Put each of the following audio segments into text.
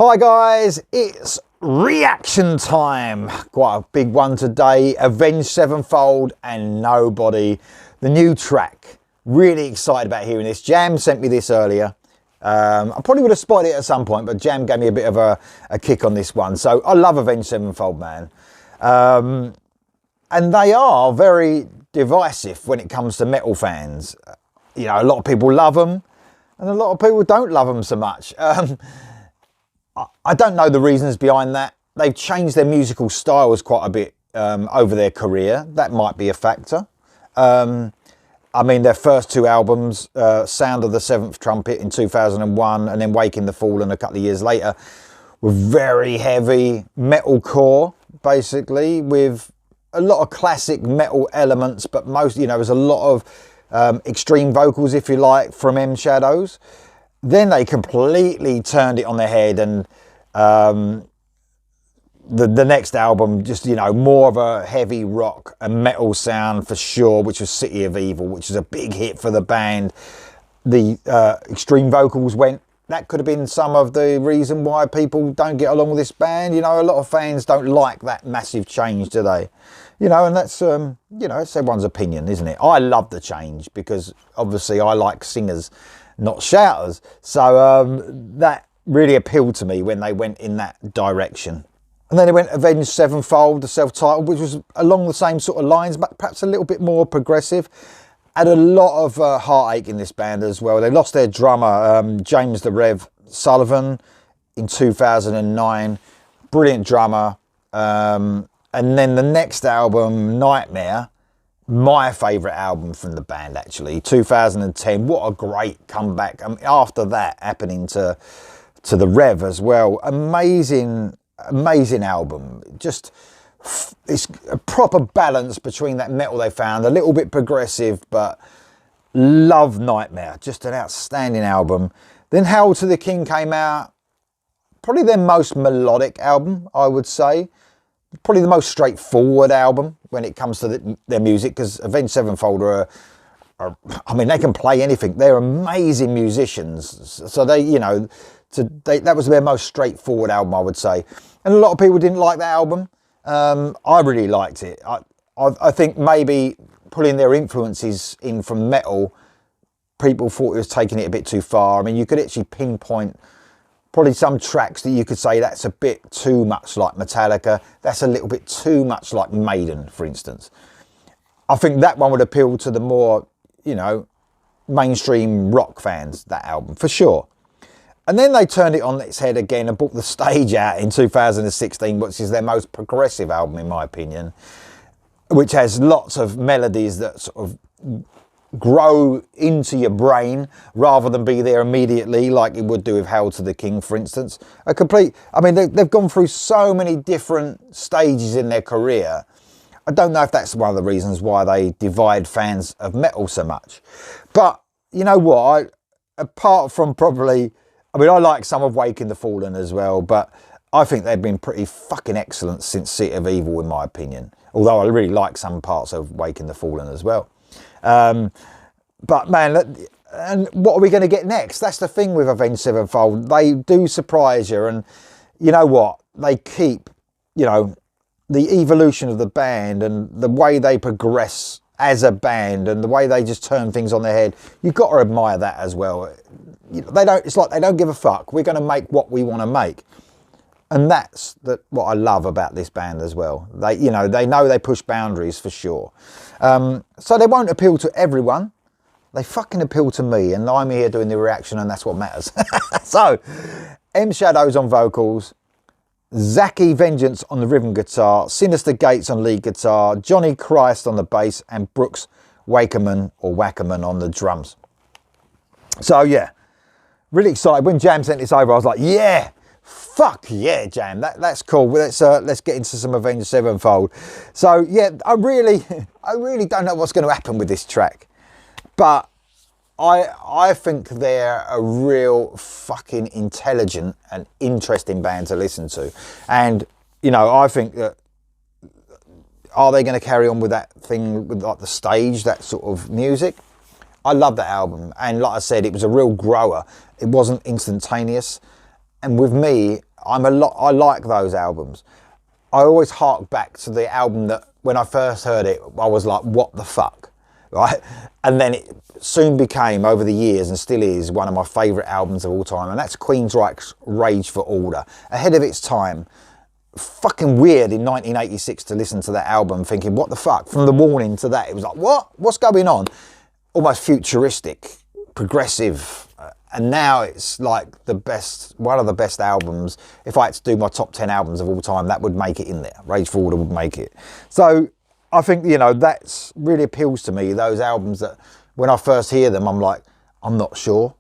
Hi guys, it's reaction time. Quite a big one today. Avenged Sevenfold and Nobody, the new track. Really excited about hearing this. Jam sent me this earlier. I probably would have spotted it at some point, but Jam gave me a bit of a kick on this one. So I love Avenged Sevenfold, man. And they are very divisive when it comes to metal fans. You know, a lot of people love them and a lot of people don't love them so much. I don't know the reasons behind that. They've changed their musical styles quite a bit over their career. That might be a factor. I mean, their first two albums, Sound of the Seventh Trumpet in 2001 and then Waking the Fallen a couple of years later, were very heavy metalcore, basically, with a lot of classic metal elements, but most, you know, there's a lot of extreme vocals, if you like, from M Shadows. Then they completely turned it on their head, and the next album, just, you know, more of a heavy rock and metal sound for sure, which was City of Evil, which was a big hit for the band. The extreme vocals went. That could have been some of the reason why people don't get along with this band. You know, a lot of fans don't like that massive change, do they? You know, and that's, you know, it's everyone's opinion, isn't it? I love the change because obviously I like singers, not shouters. So that really appealed to me when they went in that direction. And then they went Avenged Sevenfold, the self-titled, which was along the same sort of lines, but perhaps a little bit more progressive. Had a lot of heartache in this band as well. They lost their drummer, James the Rev Sullivan, in 2009. Brilliant drummer. And then the next album, Nightmare, my favourite album from the band, actually, 2010. What a great comeback. After that, happening to the Rev as well. Amazing album. Just, it's a proper balance between that metal they found, a little bit progressive, but love Nightmare. Just an outstanding album. Then Hail to the King came out. Probably their most melodic album, I would say. Probably the most straightforward album when it comes to their music, because Avenged Sevenfold are, I mean, they can play anything. They're amazing musicians. So they, you know, that was their most straightforward album, I would say. And a lot of people didn't like that album. I really liked it. I think maybe pulling their influences in from metal, people thought it was taking it a bit too far. I mean, you could actually pinpoint probably some tracks that you could say that's a bit too much like Metallica. That's a little bit too much like Maiden, for instance. I think that one would appeal to the more, you know, mainstream rock fans, that album, for sure. And then they turned it on its head again and brought The Stage out in 2016, which is their most progressive album, in my opinion, which has lots of melodies that sort of grow into your brain rather than be there immediately like it would do with Hail to the King, for instance. I mean, they've gone through so many different stages in their career. I don't know if that's one of the reasons why they divide fans of metal so much. But you know what? Apart from probably, I mean, I like some of Waking the Fallen as well, but I think they've been pretty fucking excellent since City of Evil, in my opinion. Although I really like some parts of Waking the Fallen as well. But man, and what are we going to get next? That's the thing with Avenged Sevenfold. They do surprise you, and you know what? They keep, you know, the evolution of the band and the way they progress as a band and the way they just turn things on their head. You've got to admire that as well. They don't. It's like they don't give a fuck. We're going to make what we want to make, and that's what I love about this band as well. They, you know they push boundaries for sure. So they won't appeal to everyone. They fucking appeal to me, and I'm here doing the reaction, and that's what matters. So, M Shadows on vocals, Zaki Vengeance on the rhythm guitar, Sinister Gates on lead guitar, Johnny Christ on the bass, and Brooks Wackerman on the drums. So yeah, really excited. When Jam sent this over, I was like, yeah, fuck yeah, Jam, that's cool. Let's get into some Avenged Sevenfold. So yeah, I really don't know what's going to happen with this track, but I think they're a real fucking intelligent and interesting band to listen to. And you know, I think that, are they going to carry on with that thing with like the stage, that sort of music? I love that album, and like I said, it was a real grower. It wasn't instantaneous, and with me, I like those albums. I always hark back to the album that when I first heard it, I was like, what the fuck, right? And then it soon became, over the years, and still is, one of my favourite albums of all time, and that's Queensryche's Rage for Order. Ahead of its time. Fucking weird in 1986 to listen to that album thinking, what the fuck? From The Warning to that, it was like, what? What's going on? Almost futuristic, progressive. And now it's like the best, one of the best albums. If I had to do my top 10 albums of all time, that would make it in there. Rage for Order would make it. So I think, you know, that's really appeals to me. Those albums that when I first hear them, I'm like, I'm not sure.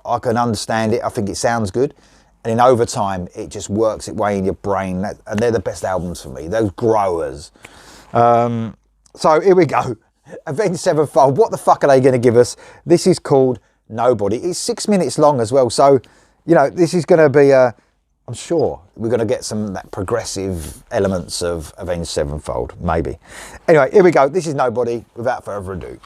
I can understand it. I think it sounds good. And then over time, it just works its way in your brain. And they're the best albums for me, those growers. So here we go. Avenged Sevenfold. What the fuck are they going to give us? This is called Nobody. It's 6 minutes long as well. So, you know, this is going to be, I'm sure we're going to get some that progressive elements of Avenged Sevenfold, maybe. Anyway, here we go. This is Nobody. Without further ado.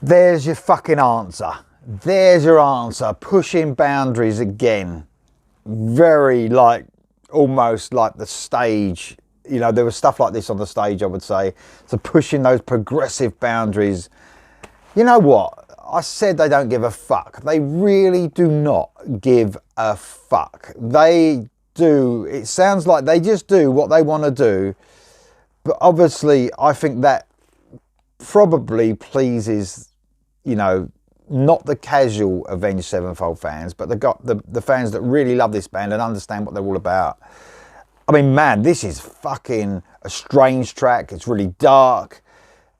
There's your fucking answer. There's your answer. Pushing boundaries again. Very like, almost like the stage. You know, there was stuff like this on the stage, I would say. So pushing those progressive boundaries. You know what? I said they don't give a fuck. They really do not give a fuck. They do. It sounds like they just do what they want to do. But obviously, I think that probably pleases, you know, not the casual Avenged Sevenfold fans, but the fans that really love this band and understand what they're all about. I mean, man, this is fucking a strange track. It's really dark.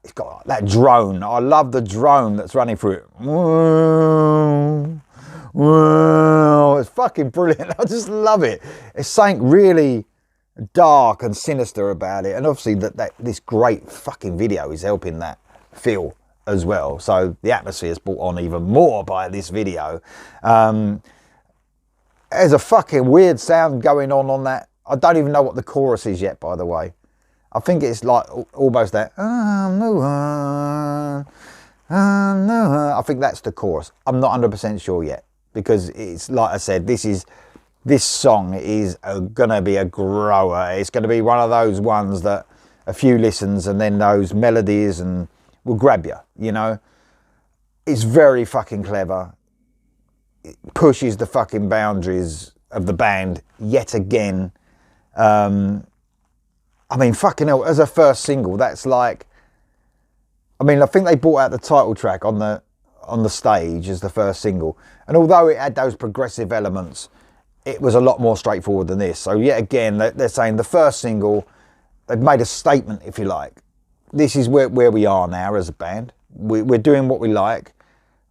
it's got that drone. I love the drone that's running through it. Whoa, it's fucking brilliant. I just love it. It's something really dark and sinister about it, and obviously this great fucking video is helping that feel as well. So the atmosphere is brought on even more by this video. There's a fucking weird sound going on that. I don't even know what the chorus is yet, by the way. I think it's like almost that. I think that's the chorus. I'm not 100% sure yet, because it's like I said, this song is gonna be a grower. It's gonna be one of those ones that a few listens and then those melodies and will grab you. You know, it's very fucking clever. It pushes the fucking boundaries of the band yet again. I mean, fucking hell, as a first single, that's like, I mean, I think they brought out the title track on the stage as the first single. And although it had those progressive elements, it was a lot more straightforward than this. So yet again, they're saying the first single, they've made a statement, if you like. This is where we are now as a band. We're doing what we like.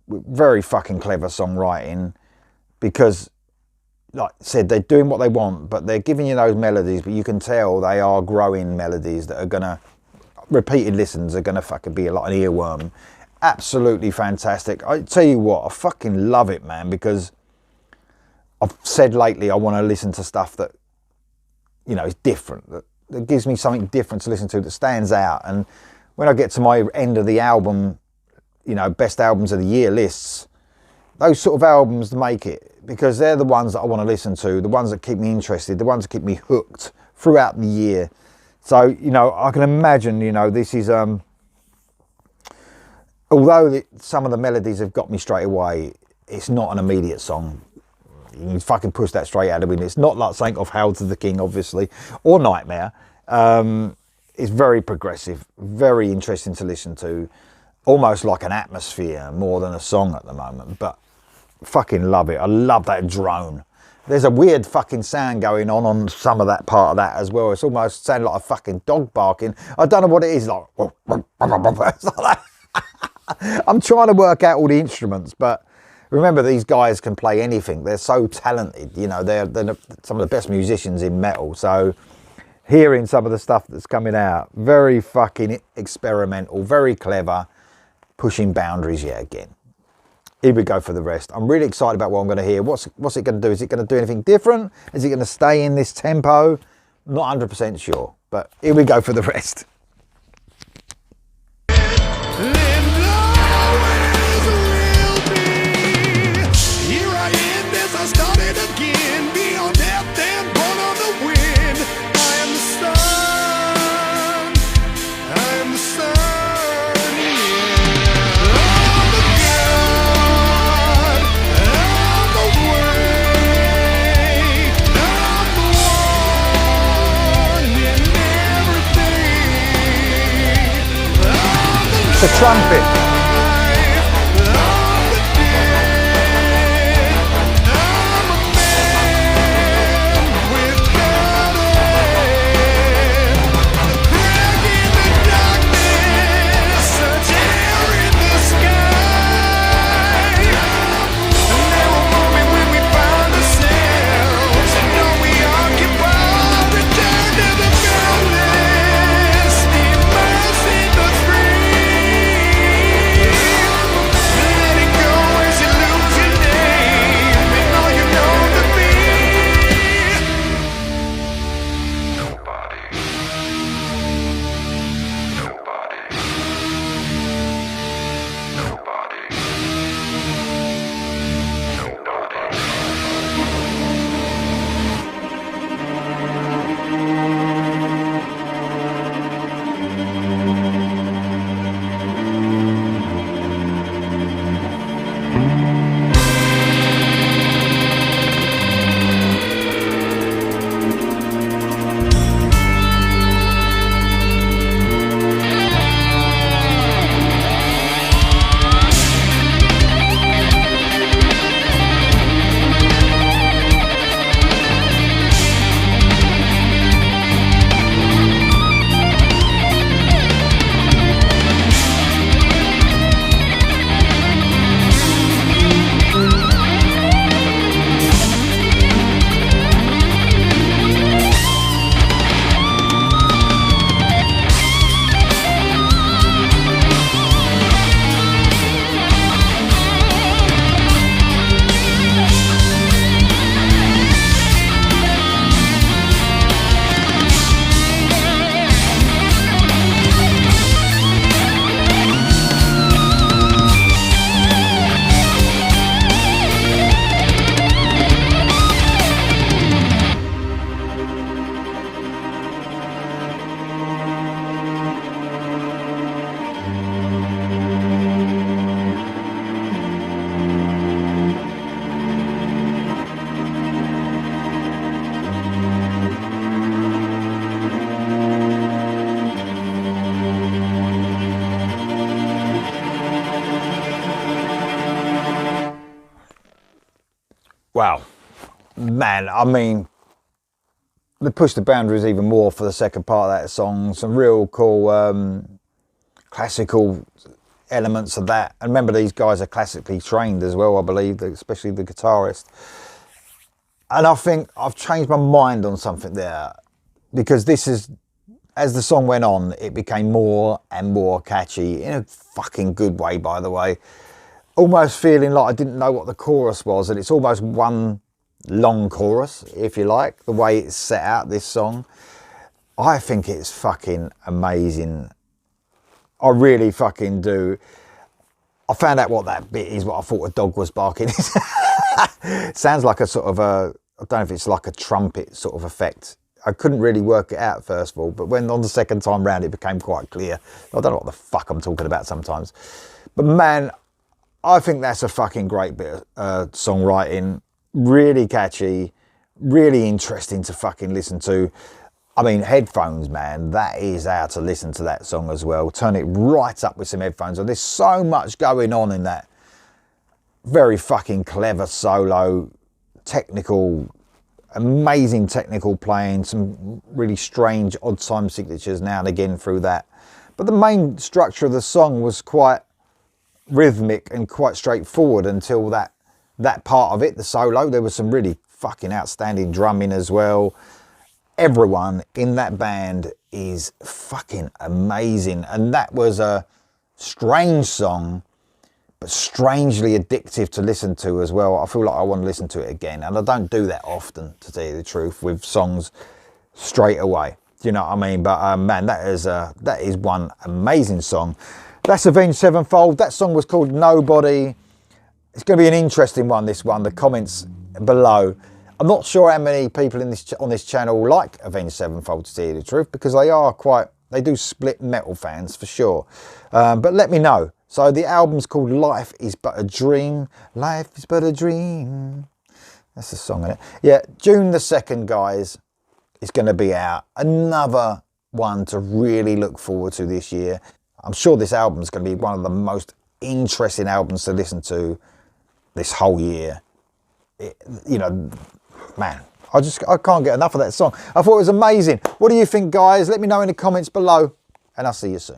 Very fucking clever songwriting, because like I said, they're doing what they want, but they're giving you those melodies, but you can tell they are growing melodies that are gonna, repeated listens are gonna fucking be like an earworm. Absolutely fantastic. I tell you what, I fucking love it, man, because I've said lately I want to listen to stuff that, you know, is different, that gives me something different to listen to, that stands out. And when I get to my end of the album, you know, best albums of the year lists, those sort of albums make it, because they're the ones that I want to listen to, the ones that keep me interested, the ones that keep me hooked throughout the year. So, you know, I can imagine, you know, this is, although some of the melodies have got me straight away, it's not an immediate song. You can fucking push that straight out of me. It's not like something off Hail to the King, obviously, or Nightmare. It's very progressive, very interesting to listen to, almost like an atmosphere more than a song at the moment, but fucking love it. I love that drone. There's a weird fucking sound going on some of that part of that as well. It's almost sounding like a fucking dog barking. I don't know what it is, like, it's like that. I'm trying to work out all the instruments, but remember, these guys can play anything. They're so talented, you know, they're some of the best musicians in metal. So hearing some of the stuff that's coming out, very fucking experimental, very clever, pushing boundaries yet again. Here we go for the rest. I'm really excited about what I'm going to hear. What's it going to do? Is it going to do anything different? Is it going to stay in this tempo? Not 100% sure, but here we go for the rest. The trumpet. Wow, man, I mean, they pushed the boundaries even more for the second part of that song. Some real cool classical elements of that. And remember, these guys are classically trained as well, I believe, especially the guitarist. And I think I've changed my mind on something there, because this is, as the song went on, it became more and more catchy, in a fucking good way, by the way. Almost feeling like I didn't know what the chorus was, and it's almost one long chorus, if you like, the way it's set out, this song. I think it's fucking amazing. I really fucking do. I found out what that bit is, what I thought a dog was barking. Sounds like a sort of I don't know if it's like a trumpet sort of effect. I couldn't really work it out first of all, but when on the second time round it became quite clear. I don't know what the fuck I'm talking about sometimes. But man, I think that's a fucking great bit of songwriting. Really catchy, really interesting to fucking listen to. I mean, headphones, man, that is how to listen to that song as well. Turn it right up with some headphones. And there's so much going on in that. Very fucking clever solo, technical, amazing technical playing, some really strange odd time signatures now and again through that. But the main structure of the song was quite rhythmic and quite straightforward until that part of it, the solo. There was some really fucking outstanding drumming as well. Everyone in that band is fucking amazing, and that was a strange song, but strangely addictive to listen to as well. I feel like I want to listen to it again, and I don't do that often, to tell you the truth, with songs straight away. Do you know what I mean? But man, that is one amazing song. That's Avenged Sevenfold. That song was called Nobody. It's going to be an interesting one, this one. The comments below. I'm not sure how many people on this channel like Avenged Sevenfold, to tell you the truth, because they do split metal fans for sure. But let me know. So the album's called Life Is But a Dream. Life is but a dream. That's the song in it. Yeah, June the 2nd, guys, is going to be out. Another one to really look forward to this year. I'm sure this album's going to be one of the most interesting albums to listen to this whole year. You know, man, I can't get enough of that song. I thought it was amazing. What do you think, guys? Let me know in the comments below, and I'll see you soon.